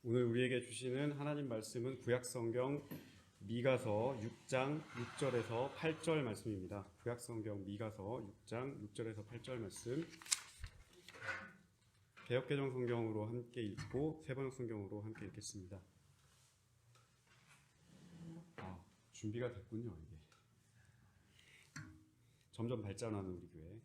오늘 우리에게 주시는 하나님 말씀은 구약성경 미가서 6장 6절에서 8절 말씀입니다. 구약성경 미가서 6장 6절에서 8절 말씀, 개역개정 성경으로 함께 읽고 세번역 성경으로 함께 읽겠습니다. 준비가 됐군요. 이게 점점 발전하는 우리 교회.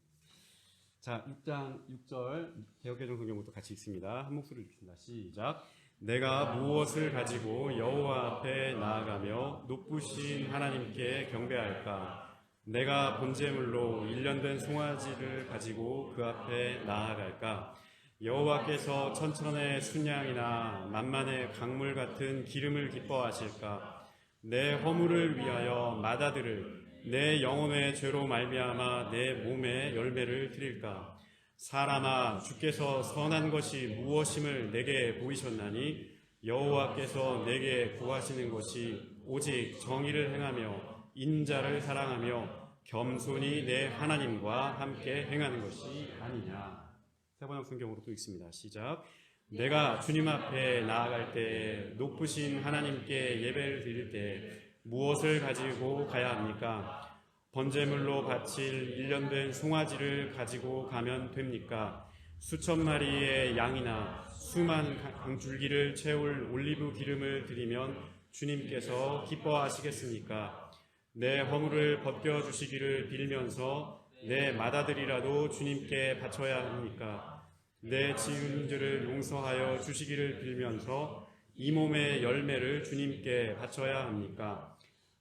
자, 6장 6절 개역개정 성경부터 같이 읽습니다. 한 목소리로 읽습니다. 시작. 내가 무엇을 가지고 여호와 앞에 나아가며 높으신 하나님께 경배할까? 내가 번제물로 1년 된 송아지를 가지고 그 앞에 나아갈까? 여호와께서 천천의 순양이나 만만의 강물 같은 기름을 기뻐하실까? 내 허물을 위하여 맏아들을 내 영혼의 죄로 말미암아 내 몸에 열매를 드릴까? 사람아, 주께서 선한 것이 무엇임을 내게 보이셨나니 여호와께서 내게 구하시는 것이 오직 정의를 행하며 인자를 사랑하며 겸손히 내 하나님과 함께 행하는 것이 아니냐. 세번역 성경으로 또 읽습니다. 시작. 내가 주님 앞에 나아갈 때 높으신 하나님께 예배를 드릴 때 무엇을 가지고 가야 합니까? 번제물로 바칠 1년 된 송아지를 가지고 가면 됩니까? 수천 마리의 양이나 수많은 강줄기를 채울 올리브 기름을 드리면 주님께서 기뻐하시겠습니까? 내 허물을 벗겨주시기를 빌면서 내 맏아들이라도 주님께 바쳐야 합니까? 내 지은들을 용서하여 주시기를 빌면서 이 몸의 열매를 주님께 바쳐야 합니까?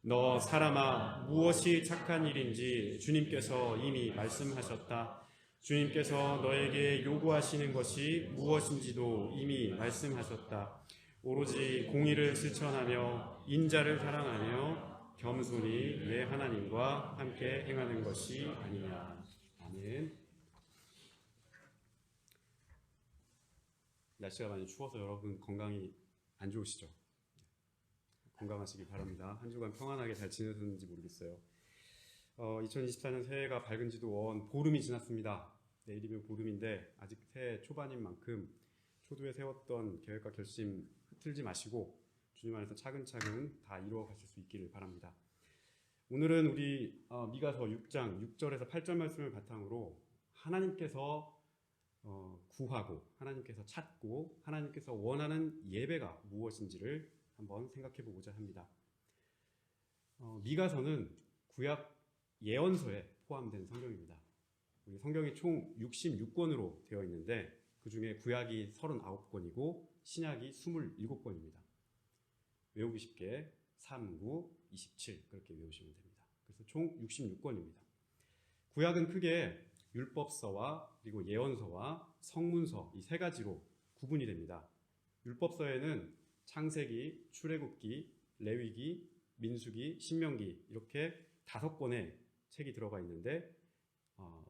너 사람아, 무엇이 착한 일인지 주님께서 이미 말씀하셨다. 주님께서 너에게 요구하시는 것이 무엇인지도 이미 말씀하셨다. 오로지 공의를 실천하며 인자를 사랑하며 겸손히 내 하나님과 함께 행하는 것이 아니냐. 아멘. 날씨가 많이 추워서 여러분 건강이 안 좋으시죠? 건강하시기 바랍니다. 한 주간 평안하게 잘 지내셨는지 모르겠어요. 2024년 새해가 밝은 지도 원 보름이 지났습니다. 내일이면 보름인데 아직 새해 초반인 만큼 초두에 세웠던 계획과 결심 흐트리지 마시고 주님 안에서 차근차근 다 이루어 가실 수 있기를 바랍니다. 오늘은 우리 미가서 6장 6절에서 8절 말씀을 바탕으로 하나님께서 구하고 하나님께서 찾고 하나님께서 원하는 예배가 무엇인지를 한번 생각해 보고자 합니다. 미가서는 구약 예언서에 포함된 성경입니다. 우리 성경이 총 66권으로 되어 있는데 그 중에 구약이 39권이고 신약이 27권입니다. 외우기 쉽게 3, 9, 27 그렇게 외우시면 됩니다. 그래서 총 66권입니다. 구약은 크게 율법서와 그리고 예언서와 성문서 이 세 가지로 구분이 됩니다. 율법서에는 창세기, 출애굽기, 레위기, 민수기, 신명기 이렇게 5권의 책이 들어가 있는데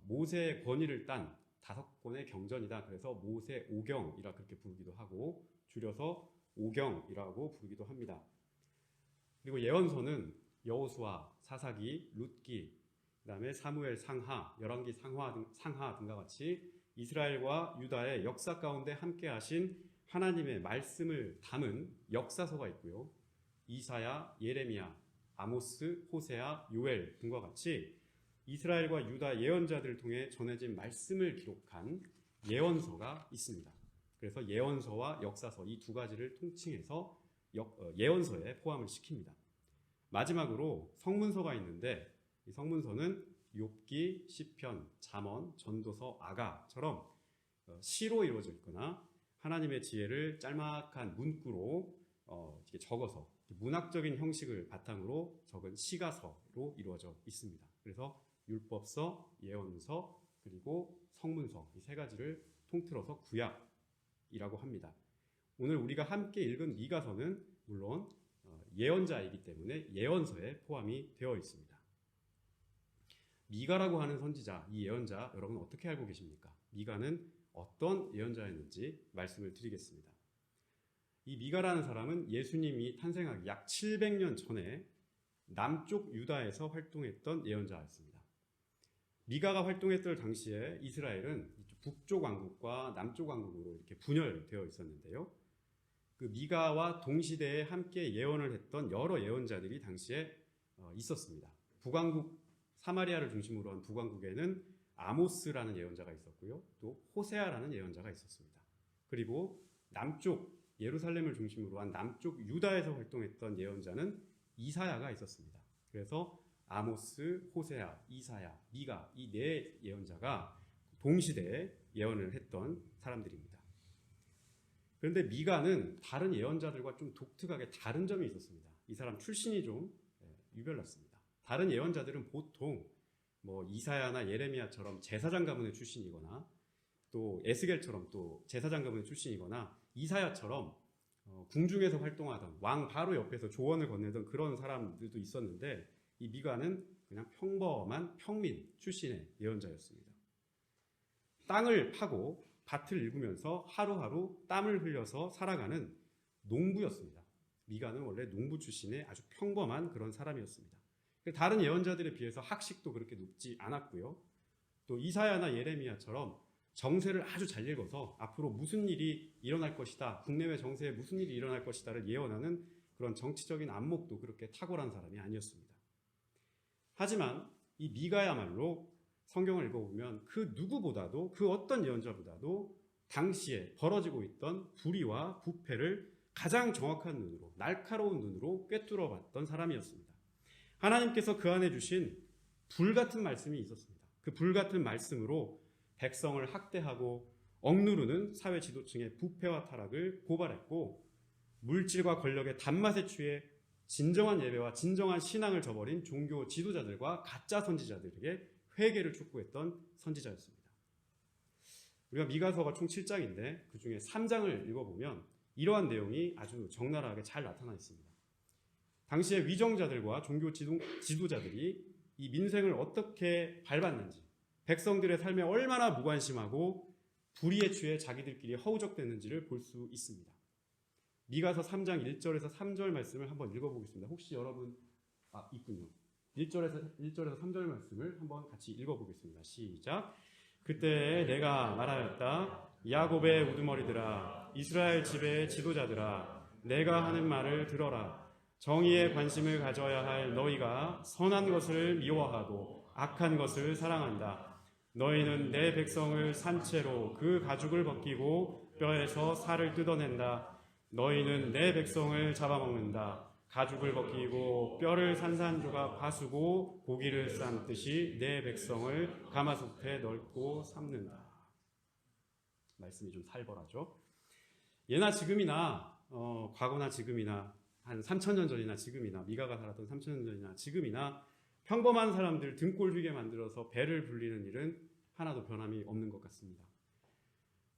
모세의 권위를 딴 5권의 경전이다. 그래서 모세 오경이라 그렇게 부르기도 하고 줄여서 오경이라고 부르기도 합니다. 그리고 예언서는 여호수아, 사사기, 룻기, 그다음에 사무엘 상하, 열왕기 상하 등과 같이 이스라엘과 유다의 역사 가운데 함께 하신 하나님의 말씀을 담은 역사서가 있고요. 이사야, 예레미야, 아모스, 호세아, 요엘 등과 같이 이스라엘과 유다 예언자들을 통해 전해진 말씀을 기록한 예언서가 있습니다. 그래서 예언서와 역사서 이 두 가지를 통칭해서 예언서에 포함을 시킵니다. 마지막으로 성문서가 있는데 이 성문서는 욥기, 시편, 잠언, 전도서, 아가처럼 시로 이루어져 있거나 하나님의 지혜를 짤막한 문구로 이렇게 적어서 문학적인 형식을 바탕으로 적은 시가서로 이루어져 있습니다. 그래서 율법서, 예언서, 그리고 성문서 이 세 가지를 통틀어서 구약이라고 합니다. 오늘 우리가 함께 읽은 미가서는 물론 예언자이기 때문에 예언서에 포함이 되어 있습니다. 미가라고 하는 선지자, 이 예언자 여러분 어떻게 알고 계십니까? 미가는 어떤 예언자였는지 말씀을 드리겠습니다. 이 미가라는 사람은 예수님이 탄생하기 약 700년 전에 남쪽 유다에서 활동했던 예언자였습니다. 미가가 활동했던 당시에 이스라엘은 북쪽 왕국과 남쪽 왕국으로 이렇게 분열되어 있었는데요. 그 미가와 동시대에 함께 예언을 했던 여러 예언자들이 당시에 있었습니다. 북왕국 사마리아를 중심으로 한 북왕국에는 아모스라는 예언자가 있었고요. 또 호세아라는 예언자가 있었습니다. 그리고 남쪽 예루살렘을 중심으로 한 남쪽 유다에서 활동했던 예언자는 이사야가 있었습니다. 그래서 아모스, 호세아, 이사야, 미가 이 네 예언자가 동시대에 예언을 했던 사람들입니다. 그런데 미가는 다른 예언자들과 좀 독특하게 다른 점이 있었습니다. 이 사람 출신이 좀 유별났습니다. 다른 예언자들은 보통 뭐 이사야나 예레미야처럼 제사장 가문의 출신이거나 또 에스겔처럼 또 제사장 가문의 출신이거나 이사야처럼 궁중에서 활동하던 왕 바로 옆에서 조언을 건네던 그런 사람들도 있었는데 이 미가는 그냥 평범한 평민 출신의 예언자였습니다. 땅을 파고 밭을 일구면서 하루하루 땀을 흘려서 살아가는 농부였습니다. 미가는 원래 농부 출신의 아주 평범한 그런 사람이었습니다. 다른 예언자들에 비해서 학식도 그렇게 높지 않았고요. 또 이사야나 예레미야처럼 정세를 아주 잘 읽어서 앞으로 무슨 일이 일어날 것이다, 국내외 정세에 무슨 일이 일어날 것이다를 예언하는 그런 정치적인 안목도 그렇게 탁월한 사람이 아니었습니다. 하지만 이 미가야말로 성경을 읽어보면 그 누구보다도 그 어떤 예언자보다도 당시에 벌어지고 있던 불의와 부패를 가장 정확한 눈으로 날카로운 눈으로 꿰뚫어 봤던 사람이었습니다. 하나님께서 그 안에 주신 불같은 말씀이 있었습니다. 그 불같은 말씀으로 백성을 학대하고 억누르는 사회 지도층의 부패와 타락을 고발했고 물질과 권력의 단맛에 취해 진정한 예배와 진정한 신앙을 저버린 종교 지도자들과 가짜 선지자들에게 회개를 촉구했던 선지자였습니다. 우리가 미가서가 총 7장인데 그 중에 3장을 읽어보면 이러한 내용이 아주 적나라하게 잘 나타나 있습니다. 당시의 위정자들과 종교 지도자들이 이 민생을 어떻게 밟았는지, 백성들의 삶에 얼마나 무관심하고 불의에 취해 자기들끼리 허우적댔는지를 볼 수 있습니다. 미가서 3장 1절에서 3절 말씀을 한번 읽어보겠습니다. 혹시 여러분 있군요. 1절에서 3절 말씀을 한번 같이 읽어보겠습니다. 시작. 그때 내가 말하였다. 야곱의 우두머리들아, 이스라엘 집의 지도자들아, 내가 하는 말을 들어라. 정의에 관심을 가져야 할 너희가 선한 것을 미워하고 악한 것을 사랑한다. 너희는 내 백성을 산채로 그 가죽을 벗기고 뼈에서 살을 뜯어낸다. 너희는 내 백성을 잡아먹는다. 가죽을 벗기고 뼈를 산산조각 파수고 고기를 삶듯이 내 백성을 가마솥에 넣고 삶는다. 말씀이 좀 살벌하죠. 예나 지금이나 과거나 지금이나 한 3,000년 전이나 지금이나 미가가 살았던 3,000년 전이나 지금이나 평범한 사람들 등골 휘게 만들어서 배를 불리는 일은 하나도 변함이 없는 것 같습니다.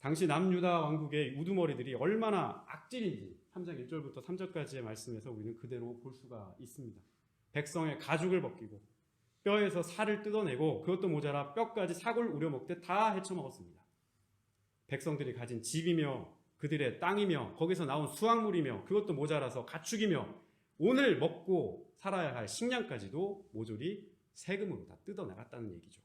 당시 남유다 왕국의 우두머리들이 얼마나 악질인지 3장 1절부터 3절까지의 말씀에서 우리는 그대로 볼 수가 있습니다. 백성의 가죽을 벗기고 뼈에서 살을 뜯어내고 그것도 모자라 뼈까지 사골 우려먹듯 다 헤쳐먹었습니다. 백성들이 가진 집이며 그들의 땅이며 거기서 나온 수확물이며 그것도 모자라서 가축이며 오늘 먹고 살아야 할 식량까지도 모조리 세금으로 다 뜯어나갔다는 얘기죠.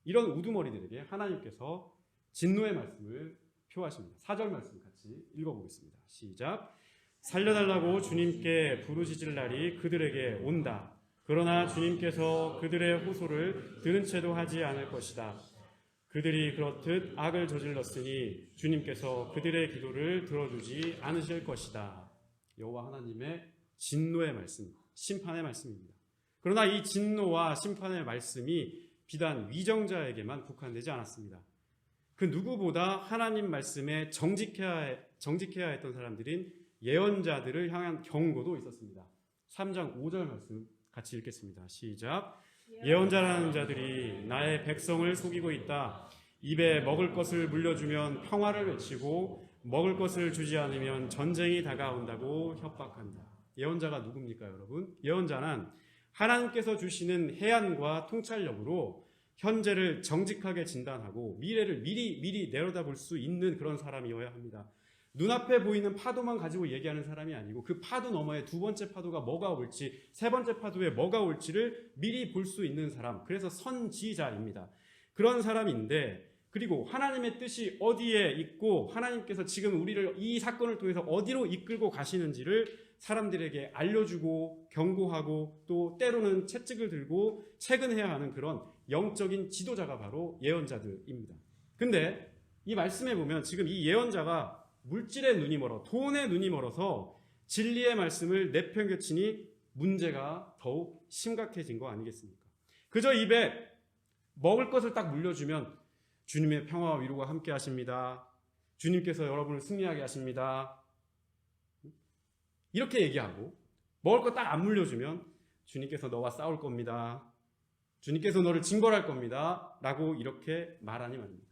이런 우두머리들에게 하나님께서 진노의 말씀을 표하십니다. 4절 말씀 같이 읽어보겠습니다. 시작. 살려달라고 주님께 부르짖을 날이 그들에게 온다. 그러나 주님께서 그들의 호소를 들은 채도 하지 않을 것이다. 그들이 그렇듯 악을 저질렀으니 주님께서 그들의 기도를 들어주지 않으실 것이다. 여호와 하나님의 진노의 말씀, 심판의 말씀입니다. 그러나 이 진노와 심판의 말씀이 비단 위정자에게만 국한되지 않았습니다. 그 누구보다 하나님 말씀에 정직해야 했던 사람들인 예언자들을 향한 경고도 있었습니다. 3장 5절 말씀 같이 읽겠습니다. 시작. 예언자라는 자들이 나의 백성을 속이고 있다. 입에 먹을 것을 물려주면 평화를 외치고 먹을 것을 주지 않으면 전쟁이 다가온다고 협박한다. 예언자가 누굽니까, 여러분? 예언자는 하나님께서 주시는 해안과 통찰력으로 현재를 정직하게 진단하고 미래를 미리 내려다볼 수 있는 그런 사람이어야 합니다. 눈앞에 보이는 파도만 가지고 얘기하는 사람이 아니고 그 파도 너머에 두 번째 파도가 뭐가 올지, 세 번째 파도에 뭐가 올지를 미리 볼 수 있는 사람, 그래서 선지자입니다. 그런 사람인데 그리고 하나님의 뜻이 어디에 있고 하나님께서 지금 우리를 이 사건을 통해서 어디로 이끌고 가시는지를 사람들에게 알려주고 경고하고 또 때로는 채찍을 들고 체근해야 하는 그런 영적인 지도자가 바로 예언자들입니다. 근데 이 말씀에 보면 지금 이 예언자가 물질의 눈이 멀어 돈의 눈이 멀어서 진리의 말씀을 내팽개치니 문제가 더욱 심각해진 거 아니겠습니까? 그저 입에 먹을 것을 딱 물려주면 주님의 평화와 위로가 함께 하십니다. 주님께서 여러분을 승리하게 하십니다. 이렇게 얘기하고 먹을 거 딱 안 물려주면 주님께서 너와 싸울 겁니다. 주님께서 너를 징벌할 겁니다. 라고 이렇게 말하니 말입니다.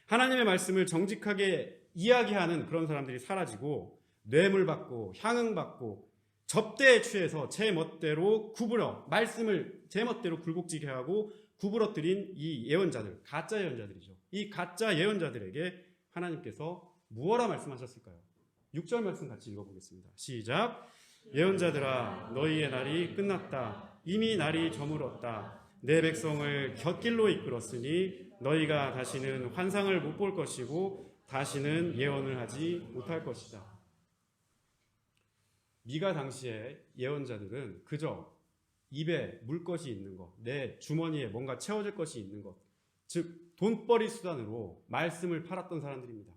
하나님의 말씀을 정직하게 이야기하는 그런 사람들이 사라지고 뇌물받고 향응받고 접대에 취해서 제 멋대로 구부러 말씀을 제 멋대로 굴곡지게 하고 구부러뜨린 이 예언자들, 가짜 예언자들이죠. 이 가짜 예언자들에게 하나님께서 무엇라 말씀하셨을까요? 6절 말씀 같이 읽어보겠습니다. 시작. 예언자들아 너희의 날이 끝났다. 이미 날이 저물었다. 내 백성을 곁길로 이끌었으니 너희가 다시는 환상을 못 볼 것이고 다시는 예언을 하지 못할 것이다. 미가 당시에 예언자들은 그저 입에 물 것이 있는 것, 내 주머니에 뭔가 채워질 것이 있는 것, 즉 돈벌이 수단으로 말씀을 팔았던 사람들입니다.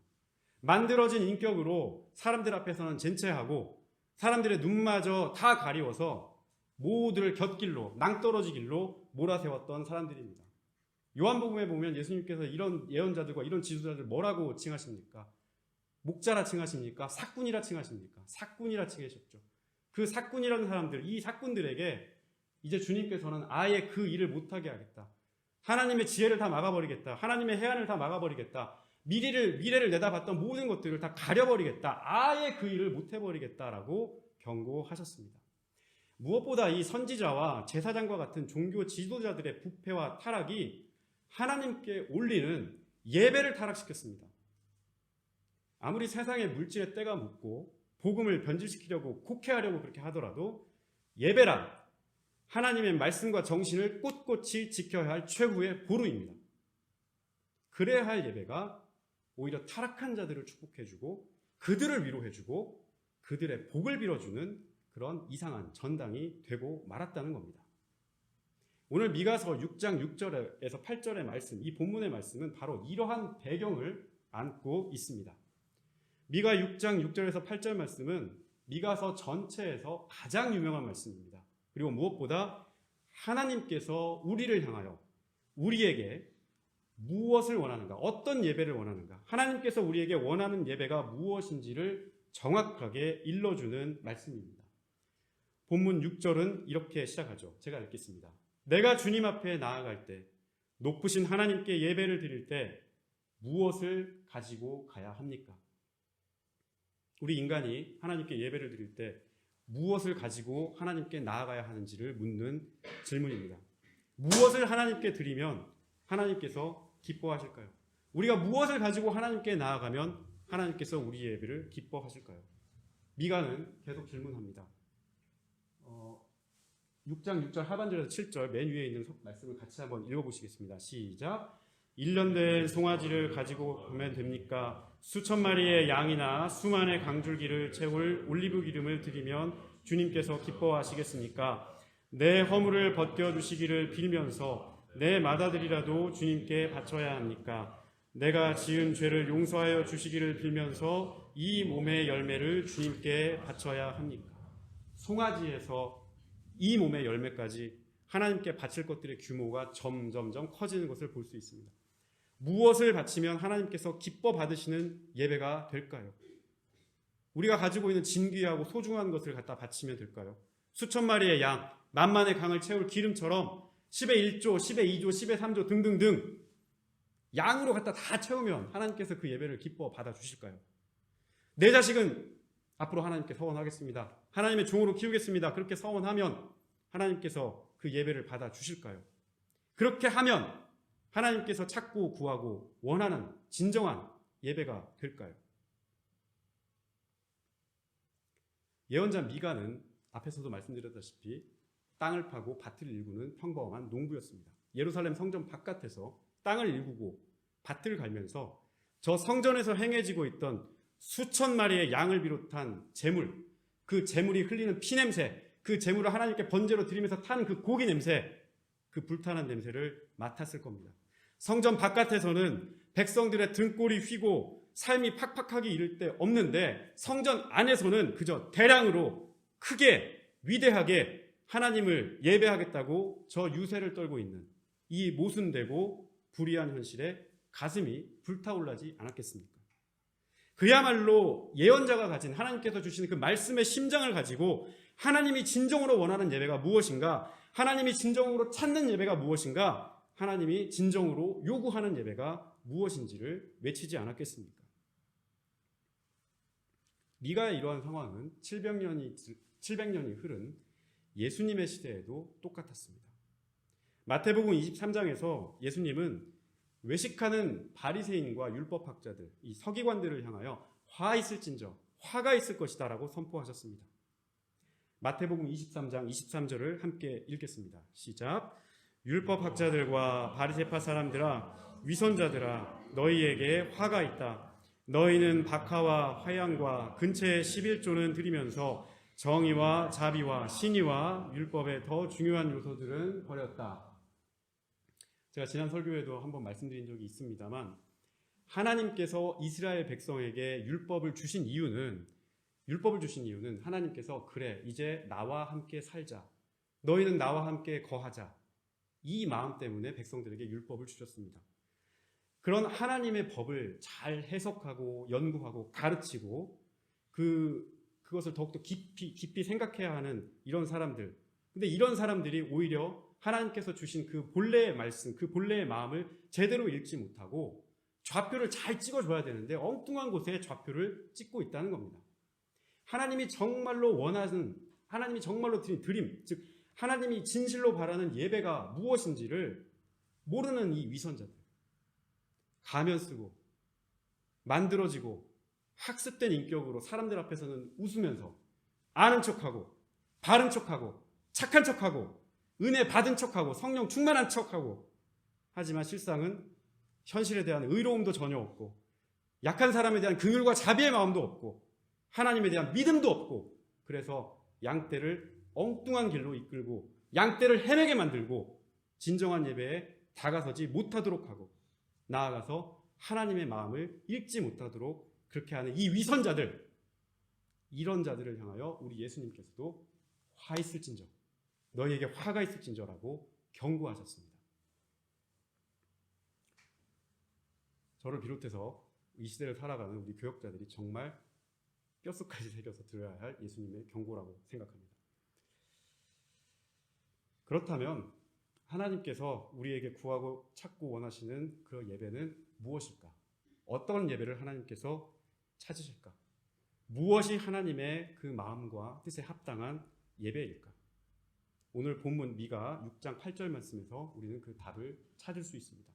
만들어진 인격으로 사람들 앞에서는 젠체하고 사람들의 눈마저 다 가리워서 모두를 곁길로 낭떠러지길로 몰아세웠던 사람들입니다. 요한복음에 보면 예수님께서 이런 예언자들과 이런 지도자들 뭐라고 칭하십니까? 목자라 칭하십니까? 사꾼이라 칭하십니까? 사꾼이라 칭하셨죠. 그 사꾼이라는 사람들, 이 사꾼들에게 이제 주님께서는 아예 그 일을 못하게 하겠다. 하나님의 지혜를 다 막아버리겠다. 하나님의 해안을 다 막아버리겠다. 미래를 내다봤던 모든 것들을 다 가려버리겠다. 아예 그 일을 못해버리겠다라고 경고하셨습니다. 무엇보다 이 선지자와 제사장과 같은 종교 지도자들의 부패와 타락이 하나님께 올리는 예배를 타락시켰습니다. 아무리 세상의 물질의 때가 묻고 복음을 변질시키려고 곡해하려고 그렇게 하더라도 예배란 하나님의 말씀과 정신을 꼿꼿이 지켜야 할 최후의 보루입니다. 그래야 할 예배가 오히려 타락한 자들을 축복해주고 그들을 위로해주고 그들의 복을 빌어주는 그런 이상한 전당이 되고 말았다는 겁니다. 오늘 미가서 6장 6절에서 8절의 말씀, 이 본문의 말씀은 바로 이러한 배경을 안고 있습니다. 미가 6장 6절에서 8절 말씀은 미가서 전체에서 가장 유명한 말씀입니다. 그리고 무엇보다 하나님께서 우리를 향하여 우리에게 무엇을 원하는가, 어떤 예배를 원하는가, 하나님께서 우리에게 원하는 예배가 무엇인지를 정확하게 일러주는 말씀입니다. 본문 6절은 이렇게 시작하죠. 제가 읽겠습니다. 내가 주님 앞에 나아갈 때, 높으신 하나님께 예배를 드릴 때 무엇을 가지고 가야 합니까? 우리 인간이 하나님께 예배를 드릴 때 무엇을 가지고 하나님께 나아가야 하는지를 묻는 질문입니다. 무엇을 하나님께 드리면 하나님께서 기뻐하실까요? 우리가 무엇을 가지고 하나님께 나아가면 하나님께서 우리의 예배를 기뻐하실까요? 미가는 계속 질문합니다. 6장 6절 하반절에서 7절 맨 위에 있는 말씀을 같이 한번 읽어보시겠습니다. 시작. 1년 된 송아지를 가지고 오면 됩니까? 수천 마리의 양이나 수만의 강줄기를 채울 올리브 기름을 드리면 주님께서 기뻐하시겠습니까? 내 허물을 벗겨주시기를 빌면서 내 맏아들이라도 주님께 바쳐야 합니까? 내가 지은 죄를 용서하여 주시기를 빌면서 이 몸의 열매를 주님께 바쳐야 합니까? 송아지에서 이 몸의 열매까지 하나님께 바칠 것들의 규모가 점점점 커지는 것을 볼 수 있습니다. 무엇을 바치면 하나님께서 기뻐 받으시는 예배가 될까요? 우리가 가지고 있는 진귀하고 소중한 것을 갖다 바치면 될까요? 수천 마리의 양, 만만의 강을 채울 기름처럼 10의 1조, 10의 2조, 10의 3조 등등등 양으로 갖다 다 채우면 하나님께서 그 예배를 기뻐 받아주실까요? 내 자식은 앞으로 하나님께 서원하겠습니다. 하나님의 종으로 키우겠습니다. 그렇게 서원하면 하나님께서 그 예배를 받아주실까요? 그렇게 하면 하나님께서 찾고 구하고 원하는 진정한 예배가 될까요? 예언자 미가는 앞에서도 말씀드렸다시피 땅을 파고 밭을 일구는 평범한 농부였습니다. 예루살렘 성전 바깥에서 땅을 일구고 밭을 갈면서 저 성전에서 행해지고 있던 수천 마리의 양을 비롯한 제물, 그 제물이 흘리는 피냄새, 그 제물을 하나님께 번제로 드리면서 타는 그 고기 냄새, 그 불타는 냄새를 맡았을 겁니다. 성전 바깥에서는 백성들의 등골이 휘고 삶이 팍팍하게 이를 데 없는데 성전 안에서는 그저 대량으로 크게 위대하게 하나님을 예배하겠다고 저 유세를 떨고 있는 이 모순되고 불의한 현실에 가슴이 불타올라지 않았겠습니까? 그야말로 예언자가 가진 하나님께서 주시는 그 말씀의 심장을 가지고 하나님이 진정으로 원하는 예배가 무엇인가, 하나님이 진정으로 찾는 예배가 무엇인가, 하나님이 진정으로 요구하는 예배가 무엇인지를 외치지 않았겠습니까? 미가의 이러한 상황은 700년이 흐른 예수님의 시대에도 똑같았습니다. 마태복음 23장에서 예수님은 외식하는 바리새인과 율법학자들, 이 서기관들을 향하여 화 있을진저, 화가 있을 것이다 라고 선포하셨습니다. 마태복음 23장 23절을 함께 읽겠습니다. 시작. 율법학자들과 바리새파 사람들아, 위선자들아, 너희에게 화가 있다. 너희는 박하와 화양과 근처의 11조는 드리면서 정의와 자비와 신의와 율법의 더 중요한 요소들은 버렸다. 제가 지난 설교에도 한번 말씀드린 적이 있습니다만, 하나님께서 이스라엘 백성에게 율법을 주신 이유는 하나님께서 그래 이제 나와 함께 살자, 너희는 나와 함께 거하자, 이 마음 때문에 백성들에게 율법을 주셨습니다. 그런 하나님의 법을 잘 해석하고 연구하고 가르치고 그것을 더욱더 깊이 생각해야 하는 이런 사람들, 근데 이런 사람들이 오히려 하나님께서 주신 그 본래의 말씀, 그 본래의 마음을 제대로 읽지 못하고 좌표를 잘 찍어줘야 되는데 엉뚱한 곳에 좌표를 찍고 있다는 겁니다. 하나님이 정말로 원하는, 하나님이 정말로 드린 드림, 즉 하나님이 진실로 바라는 예배가 무엇인지를 모르는 이 위선자들, 가면 쓰고 만들어지고 학습된 인격으로 사람들 앞에서는 웃으면서 아는 척하고 바른 척하고 착한 척하고 은혜 받은 척하고 성령 충만한 척하고, 하지만 실상은 현실에 대한 의로움도 전혀 없고 약한 사람에 대한 긍휼과 자비의 마음도 없고 하나님에 대한 믿음도 없고, 그래서 양떼를 엉뚱한 길로 이끌고 양떼를 헤매게 만들고 진정한 예배에 다가서지 못하도록 하고 나아가서 하나님의 마음을 읽지 못하도록 그렇게 하는 이 위선자들, 이런 자들을 향하여 우리 예수님께서도 화 있을진저, 너희에게 화가 있을진저라고 경고하셨습니다. 저를 비롯해서 이 시대를 살아가는 우리 교역자들이 정말 뼛속까지 새겨서 들어야 할 예수님의 경고라고 생각합니다. 그렇다면 하나님께서 우리에게 구하고 찾고 원하시는 그 예배는 무엇일까? 어떤 예배를 하나님께서 찾으실까? 무엇이 하나님의 그 마음과 뜻에 합당한 예배일까? 오늘 본문 미가 6장 8절 말씀에서 우리는 그 답을 찾을 수 있습니다.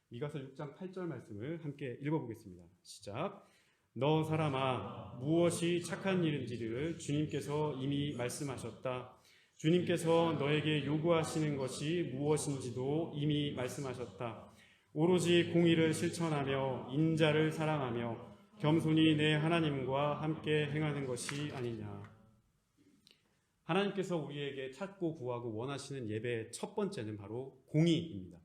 미가서 6장 8절 말씀을 함께 읽어보겠습니다. 시작. 너 사람아, 무엇이 착한 일인지를 주님께서 이미 말씀하셨다. 주님께서 너에게 요구하시는 것이 무엇인지도 이미 말씀하셨다. 오로지 공의를 실천하며 인자를 사랑하며 겸손히 내 하나님과 함께 행하는 것이 아니냐. 하나님께서 우리에게 찾고 구하고 원하시는 예배의 첫 번째는 바로 공의입니다.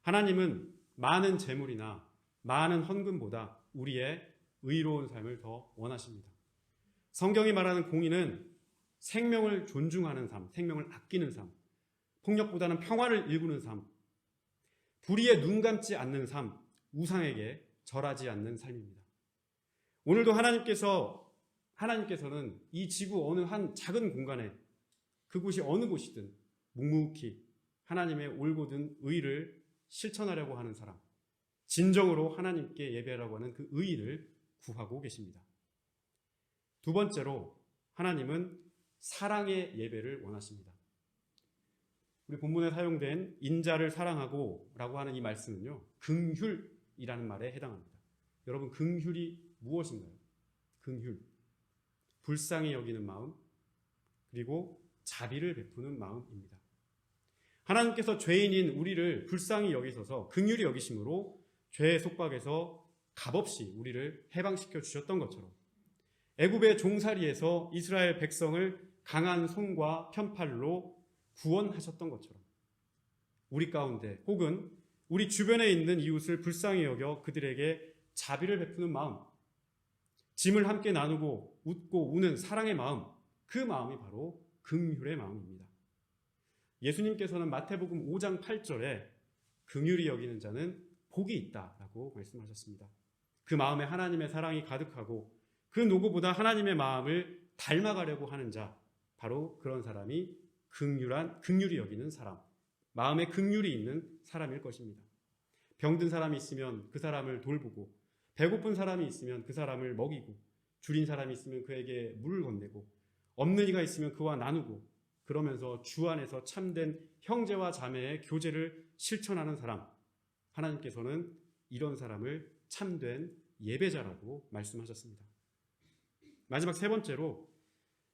하나님은 많은 재물이나 많은 헌금보다 우리의 의로운 삶을 더 원하십니다. 성경이 말하는 공의는 생명을 존중하는 삶, 생명을 아끼는 삶, 폭력보다는 평화를 일구는 삶, 불의에 눈 감지 않는 삶, 우상에게 절하지 않는 삶입니다. 오늘도 하나님께서는 이 지구 어느 한 작은 공간에, 그곳이 어느 곳이든 묵묵히 하나님의 올곧은 의를 실천하려고 하는 사람, 진정으로 하나님께 예배하라고 하는 그 의의를 구하고 계십니다. 두 번째로 하나님은 사랑의 예배를 원하십니다. 우리 본문에 사용된 인자를 사랑하고 라고 하는 이 말씀은요, 긍휼이라는 말에 해당합니다. 여러분, 긍휼이 무엇인가요? 긍휼, 불쌍히 여기는 마음, 그리고 자비를 베푸는 마음입니다. 하나님께서 죄인인 우리를 불쌍히 여기셔서 긍휼히 여기심으로 죄의 속박에서 값없이 우리를 해방시켜 주셨던 것처럼 애굽의 종살이에서 이스라엘 백성을 강한 손과 편팔로 구원하셨던 것처럼 우리 가운데 혹은 우리 주변에 있는 이웃을 불쌍히 여겨 그들에게 자비를 베푸는 마음, 짐을 함께 나누고 웃고 우는 사랑의 마음, 그 마음이 바로 긍휼의 마음입니다. 예수님께서는 마태복음 5장 8절에 긍휼히 여기는 자는 복이 있다라고 말씀하셨습니다. 그 마음에 하나님의 사랑이 가득하고 그 누구보다 하나님의 마음을 닮아가려고 하는 자, 바로 그런 사람이 긍휼히 여기는 사람, 마음에 긍휼이 있는 사람일 것입니다. 병든 사람이 있으면 그 사람을 돌보고, 배고픈 사람이 있으면 그 사람을 먹이고, 줄인 사람이 있으면 그에게 물을 건네고, 없는 이가 있으면 그와 나누고, 그러면서 주 안에서 참된 형제와 자매의 교제를 실천하는 사람, 하나님께서는 이런 사람을 참된 예배자라고 말씀하셨습니다. 마지막 세 번째로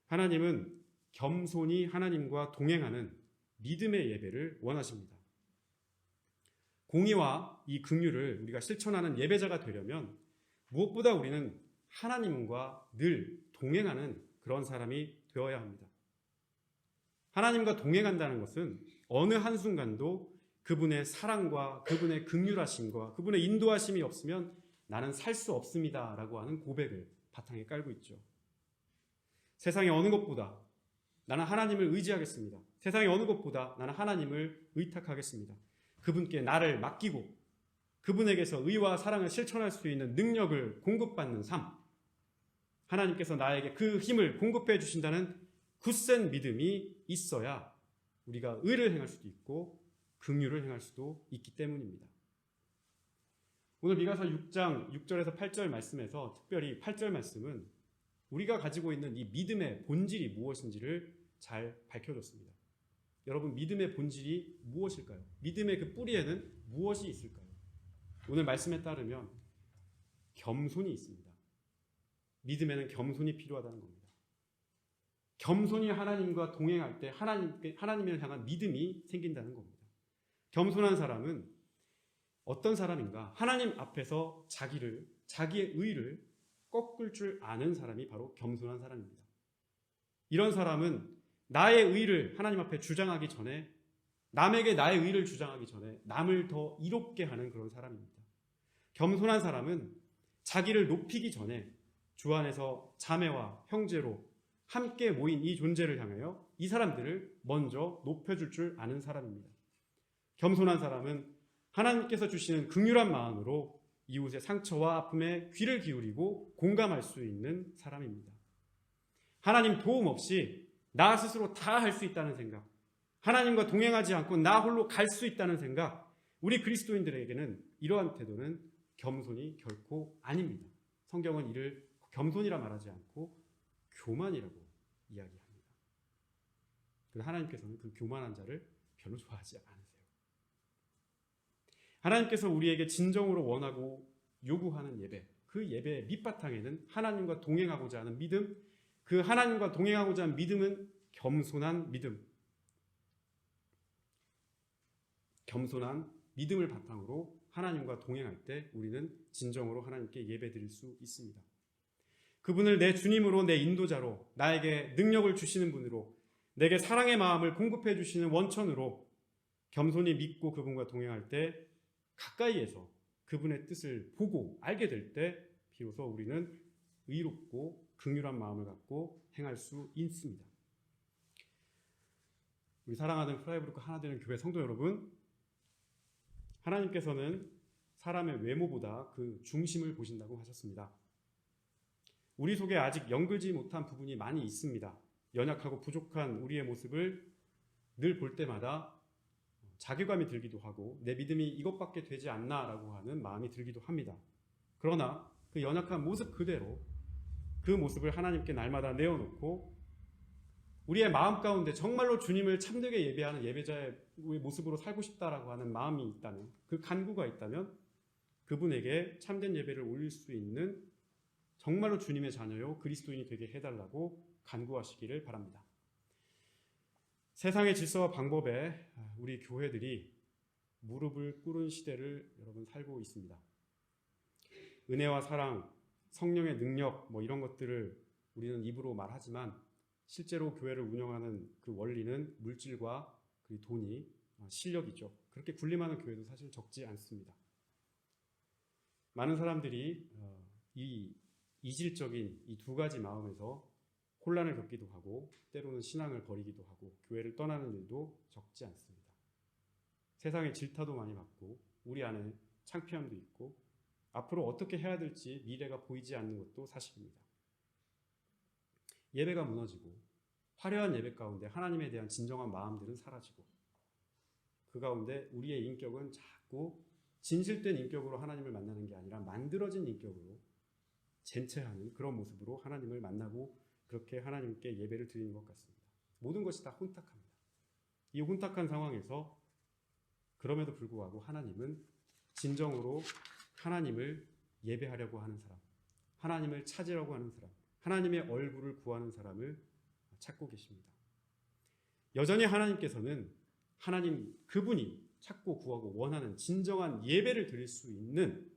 하나님은 겸손히 하나님과 동행하는 믿음의 예배를 원하십니다. 공의와 이 긍휼을 우리가 실천하는 예배자가 되려면 무엇보다 우리는 하나님과 늘 동행하는 그런 사람이 되어야 합니다. 하나님과 동행한다는 것은 어느 한순간도 그분의 사랑과 그분의 긍휼하심과 그분의 인도하심이 없으면 나는 살 수 없습니다 라고 하는 고백을 바탕에 깔고 있죠. 세상의 어느 것보다 나는 하나님을 의지하겠습니다. 세상의 어느 것보다 나는 하나님을 의탁하겠습니다. 그분께 나를 맡기고 그분에게서 의와 사랑을 실천할 수 있는 능력을 공급받는 삶, 하나님께서 나에게 그 힘을 공급해 주신다는 굳센 믿음이 있어야 우리가 의를 행할 수도 있고 긍휼을 행할 수도 있기 때문입니다. 오늘 미가서 6장 6절에서 8절 말씀에서 특별히 8절 말씀은 우리가 가지고 있는 이 믿음의 본질이 무엇인지를 잘 밝혀줬습니다. 여러분, 믿음의 본질이 무엇일까요? 믿음의 그 뿌리에는 무엇이 있을까요? 오늘 말씀에 따르면 겸손이 있습니다. 믿음에는 겸손이 필요하다는 겁니다. 겸손히 하나님과 동행할 때 하나님을 향한 믿음이 생긴다는 겁니다. 겸손한 사람은 어떤 사람인가? 하나님 앞에서 자기의 의를 꺾을 줄 아는 사람이 바로 겸손한 사람입니다. 이런 사람은 나의 의를 하나님 앞에 주장하기 전에, 남에게 나의 의를 주장하기 전에 남을 더 이롭게 하는 그런 사람입니다. 겸손한 사람은 자기를 높이기 전에 주 안에서 자매와 형제로 함께 모인 이 존재를 향하여 이 사람들을 먼저 높여줄 줄 아는 사람입니다. 겸손한 사람은 하나님께서 주시는 긍휼한 마음으로 이웃의 상처와 아픔에 귀를 기울이고 공감할 수 있는 사람입니다. 하나님 도움 없이 나 스스로 다 할 수 있다는 생각, 하나님과 동행하지 않고 나 홀로 갈 수 있다는 생각, 우리 그리스도인들에게는 이러한 태도는 겸손이 결코 아닙니다. 성경은 이를 겸손이라 말하지 않고 교만이라고 이야기합니다. 그래서 하나님께서는 그 교만한 자를 별로 좋아하지 않으세요. 하나님께서 우리에게 진정으로 원하고 요구하는 예배, 그 예배의 밑바탕에는 하나님과 동행하고자 하는 믿음, 그 하나님과 동행하고자 하는 믿음은 겸손한 믿음, 겸손한 믿음을 바탕으로 하나님과 동행할 때 우리는 진정으로 하나님께 예배드릴 수 있습니다. 그분을 내 주님으로, 내 인도자로, 나에게 능력을 주시는 분으로, 내게 사랑의 마음을 공급해 주시는 원천으로 겸손히 믿고 그분과 동행할 때 가까이에서 그분의 뜻을 보고 알게 될 때 비로소 우리는 의롭고 긍휼한 마음을 갖고 행할 수 있습니다. 우리 사랑하는 프라이브루크 하나되는 교회 성도 여러분, 하나님께서는 사람의 외모보다 그 중심을 보신다고 하셨습니다. 우리 속에 아직 연결지 못한 부분이 많이 있습니다. 연약하고 부족한 우리의 모습을 늘 볼 때마다 자괴감이 들기도 하고 내 믿음이 이것밖에 되지 않나라고 하는 마음이 들기도 합니다. 그러나 그 연약한 모습 그대로 그 모습을 하나님께 날마다 내어놓고 우리의 마음 가운데 정말로 주님을 참되게 예배하는 예배자의 모습으로 살고 싶다라고 하는 마음이 있다면, 그 간구가 있다면 그분에게 참된 예배를 올릴 수 있는 정말로 주님의 자녀요 그리스도인이 되게 해달라고 간구하시기를 바랍니다. 세상의 질서와 방법에 우리 교회들이 무릎을 꿇은 시대를 여러분 살고 있습니다. 은혜와 사랑, 성령의 능력 이런 것들을 우리는 입으로 말하지만 실제로 교회를 운영하는 그 원리는 물질과 그 돈이 실력이죠. 그렇게 군림하는 교회도 사실 적지 않습니다. 많은 사람들이 이 이질적인 이 두 가지 마음에서 혼란을 겪기도 하고 때로는 신앙을 버리기도 하고 교회를 떠나는 일도 적지 않습니다. 세상의 질타도 많이 받고 우리 안에 창피함도 있고 앞으로 어떻게 해야 될지 미래가 보이지 않는 것도 사실입니다. 예배가 무너지고 화려한 예배 가운데 하나님에 대한 진정한 마음들은 사라지고 그 가운데 우리의 인격은 자꾸 진실된 인격으로 하나님을 만나는 게 아니라 만들어진 인격으로 젠체하는 그런 모습으로 하나님을 만나고 그렇게 하나님께 예배를 드리는 것 같습니다. 모든 것이 다 혼탁합니다. 이 혼탁한 상황에서 그럼에도 불구하고 하나님은 진정으로 하나님을 예배하려고 하는 사람, 하나님을 찾으려고 하는 사람, 하나님의 얼굴을 구하는 사람을 찾고 계십니다. 여전히 하나님께서는 하나님 그분이 찾고 구하고 원하는 진정한 예배를 드릴 수 있는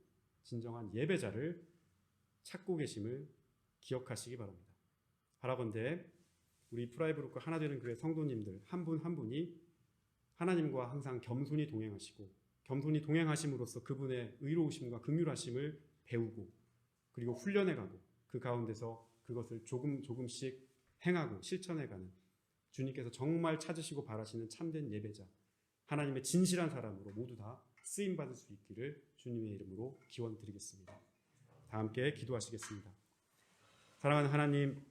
진정한 예배자를 찾고 계심을 기억하시기 바랍니다. 바라건대 우리 프라이브루크 하나 되는 교회 성도님들 한 분 한 분이 하나님과 항상 겸손히 동행하시고 겸손히 동행하심으로써 그분의 의로우심과 긍휼하심을 배우고 그리고 훈련해가고 그 가운데서 그것을 조금씩 행하고 실천해가는 주님께서 정말 찾으시고 바라시는 참된 예배자 하나님의 진실한 사람으로 모두 다 쓰임받을 수 있기를 주님의 이름으로 기원드리겠습니다. 다 함께 기도하시겠습니다. 사랑하는 하나님,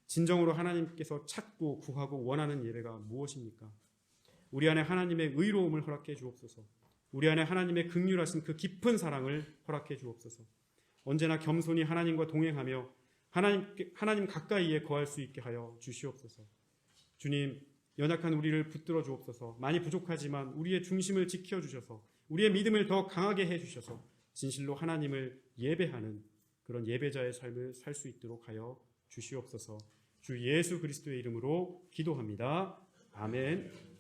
진정으로 하나님께서 찾고 구하고 원하는 예배가 무엇입니까? 우리 안에 하나님의 의로움을 허락해 주옵소서. 우리 안에 하나님의 긍휼하신 그 깊은 사랑을 허락해 주옵소서. 언제나 겸손히 하나님과 동행하며 하나님 가까이에 거할 수 있게 하여 주시옵소서. 주님, 연약한 우리를 붙들어 주옵소서. 많이 부족하지만 우리의 중심을 지켜 주셔서 우리의 믿음을 더 강하게 해 주셔서 진실로 하나님을 예배하는 그런 예배자의 삶을 살 수 있도록 하여 주시옵소서. 주 예수 그리스도의 이름으로 기도합니다. 아멘.